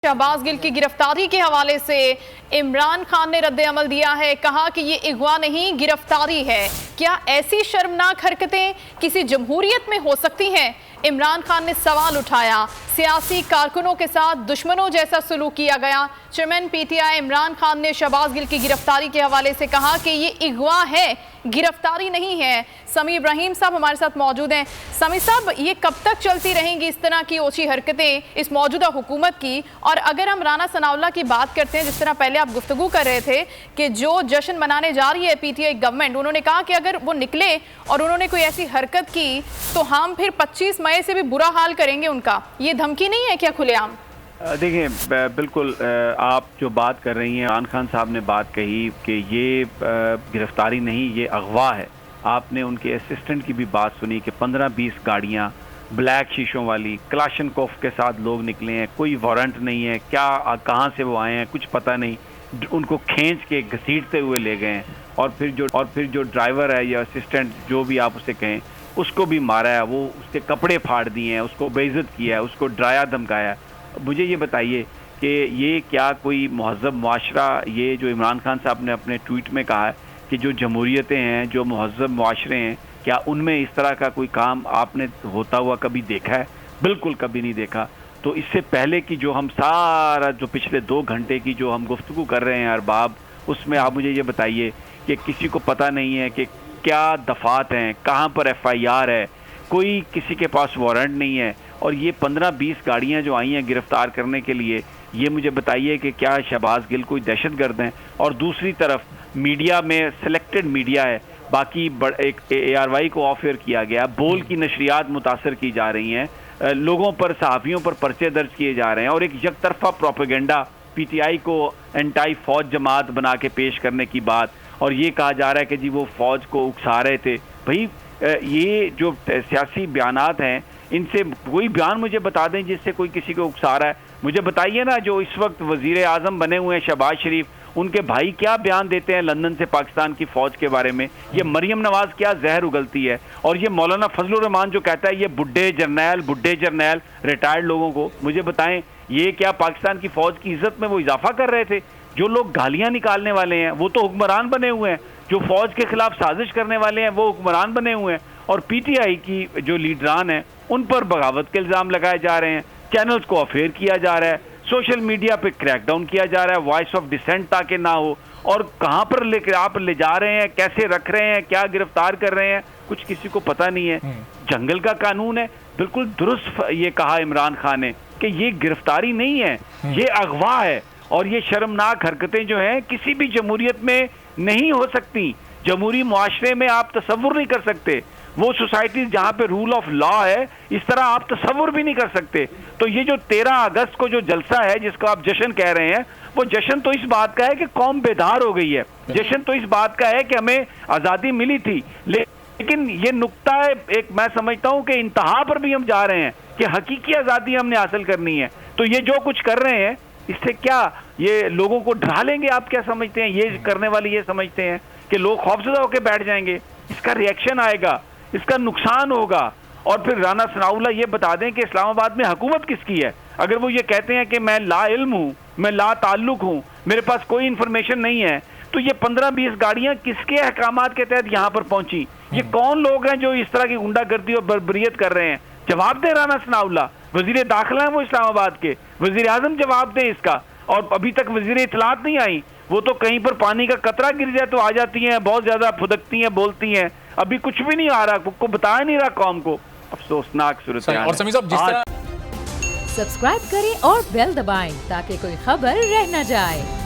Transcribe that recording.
शहबाज गिल की गिरफ्तारी के हवाले से इमरान खान ने रद्द अमल दिया है। कहा कि ये अगवा नहीं गिरफ्तारी है। क्या ऐसी शर्मनाक हरकतें किसी जमहूरियत में हो सकती हैं? इमरान खान ने सवाल उठाया। सियासी कारकुनों के साथ दुश्मनों जैसा सलूक किया गया। चेयरमैन पीटीआई इमरान खान ने शहबाज गिल की गिरफ्तारी के हवाले से कहा कि ये अगवा है, गिरफ्तारी नहीं है। समी इब्राहिम साहब हमारे साथ मौजूद हैं। समी साहब, ये कब तक चलती रहेंगी इस तरह की ओछी हरकतें इस मौजूदा हुकूमत की? और अगर हम राना सनाउल्लाह की बात करते हैं, जिस तरह पहले आप गुफ्तगू कर रहे थे कि जो जश्न मनाने जा रही है पीटीआई गवर्नमेंट, उन्होंने कहा कि अगर वो निकले और उन्होंने कोई ऐसी हरकत की तो हम फिर 25 मई से भी बुरा हाल करेंगे उनका। ये धमकी नहीं है क्या खुलेआम? देखिए, बिल्कुल आप जो बात कर रही हैं, इमरान खान साहब ने बात कही कि ये गिरफ्तारी नहीं, ये अगवा है। आपने उनके असिस्टेंट की भी बात सुनी कि 15-20 गाड़ियां ब्लैक शीशों वाली क्लाशनकोफ के साथ लोग निकले हैं, कोई वारंट नहीं है, क्या कहाँ से वो आए हैं कुछ पता नहीं, उनको खींच के घसीटते हुए ले गए हैं। और फिर जो ड्राइवर है या असिस्टेंट, जो भी आप उसे कहें, उसको भी मारा है, वो उसके कपड़े फाड़ दिए हैं, उसको बेइज्जत किया है, उसको डराया धमकाया। मुझे ये बताइए कि ये क्या कोई महज़ब मुआशरा, ये जो इमरान खान साहब ने अपने ट्वीट में कहा है कि जो जमहूरियतें हैं, जो महज़ब मुआशरे हैं, क्या उनमें इस तरह का कोई काम आपने होता हुआ कभी देखा है? बिल्कुल कभी नहीं देखा। तो इससे पहले की जो हम सारा जो पिछले 2 घंटे की जो हम गुफ्तगू कर रहे हैं अरबाब, उसमें आप मुझे ये बताइए कि किसी को पता नहीं है कि क्या दफात हैं, कहाँ पर FIR है, कोई किसी के पास वारंट नहीं है। और ये 15-20 गाड़ियाँ जो आई हैं गिरफ्तार करने के लिए, ये मुझे बताइए कि क्या शहबाज गिल कोई दहशतगर्द हैं? और दूसरी तरफ मीडिया में सिलेक्टेड मीडिया है, बाकी एक ARY को ऑफ एयर किया गया, बोल की नशरियात मुतासर की जा रही हैं, लोगों पर, सहाफ़ियों पर पर्चे दर्ज किए जा रहे हैं, और एक यकतरफा प्रोपेगेंडा PTI को एंटी फौज जमात बना के पेश करने की बात, और ये कहा जा रहा है कि जी वो फौज को उकसा रहे थे। भाई ये जो सियासी बयानात हैं, इनसे कोई बयान मुझे बता दें जिससे कोई किसी को उकसा रहा है। मुझे बताइए ना, जो इस वक्त वज़ीर आज़म बने हुए हैं शहबाज शरीफ, उनके भाई क्या बयान देते हैं लंदन से पाकिस्तान की फ़ौज के बारे में? ये मरियम नवाज़ क्या जहर उगलती है? और ये मौलाना फजलुर रहमान जो कहता है ये बुढ़े जर्नैल रिटायर्ड लोगों को, मुझे बताएं ये क्या पाकिस्तान की फ़ौज की इज़्ज़त में वो इजाफा कर रहे थे? जो लोग गालियाँ निकालने वाले हैं वो तो हुक्मरान बने हुए हैं, जो फ़ौज के खिलाफ साजिश करने वाले हैं वो हुक्मरान बने हुए हैं, और PTI की जो लीडरान हैं उन पर बगावत के इल्ज़ाम लगाए जा रहे हैं, चैनल्स को अफेयर किया जा रहा है, सोशल मीडिया पे क्रैकडाउन किया जा रहा है, वॉइस ऑफ डिसेंट ताकि ना हो। और कहाँ पर लेकर आप ले जा रहे हैं, कैसे रख रहे हैं, क्या गिरफ्तार कर रहे हैं, कुछ किसी को पता नहीं है। जंगल का कानून है, बिल्कुल दुरुस्त ये कहा इमरान खान ने कि ये गिरफ्तारी नहीं है, ये अगवा है। और ये शर्मनाक हरकतें जो हैं किसी भी जमहूरियत में नहीं हो सकती। जमहूरी मुआशरे में आप तसव्वुर नहीं कर सकते, वो सोसाइटी जहाँ पे रूल ऑफ लॉ है, इस तरह आप तसव्वुर भी नहीं कर सकते। तो ये जो 13 अगस्त को जो जलसा है जिसको आप जश्न कह रहे हैं, वो जश्न तो इस बात का है कि कौम बेदार हो गई है, जश्न तो इस बात का है कि हमें आज़ादी मिली थी। लेकिन ये नुक्ता है, एक मैं समझता हूँ कि इंतहा पर भी हम जा रहे हैं कि हकीकी आज़ादी हमने हासिल करनी है। तो ये जो कुछ कर रहे हैं, इससे क्या ये लोगों को डरा लेंगे? आप क्या समझते हैं? ये करने वाले ये समझते हैं कि लोग खौफजदा होकर बैठ जाएंगे? इसका रिएक्शन आएगा, इसका नुकसान होगा। और फिर राना सनाउल्लाह ये बता दें कि इस्लामाबाद में हुकूमत किसकी है। अगर वो ये कहते हैं कि मैं ला इल्म हूँ, मैं ला ताल्लुक हूँ, मेरे पास कोई इन्फॉर्मेशन नहीं है, तो ये 15-20 गाड़ियाँ किसके अहकामात के तहत यहाँ पर पहुंची? ये कौन लोग हैं जो इस तरह की गुंडागर्दी और बर्बरियत कर रहे हैं? जवाब दे राना सनाउल्लाह। वजीर दाखिला है वो इस्लामाबाद के, वजीर आजम जवाब दे इसका। और अभी तक वजीर इत्तलात नहीं आई, वो तो कहीं पर पानी का कतरा गिर जाए तो आ जाती हैं, बहुत ज्यादा फुदकती हैं, बोलती हैं। अभी कुछ भी नहीं आ रहा, को बताया नहीं रहा कौम को। अफसोसनाक सूरत हाल है। सब्सक्राइब करें और बेल दबाएं ताकि कोई खबर रह न जाए।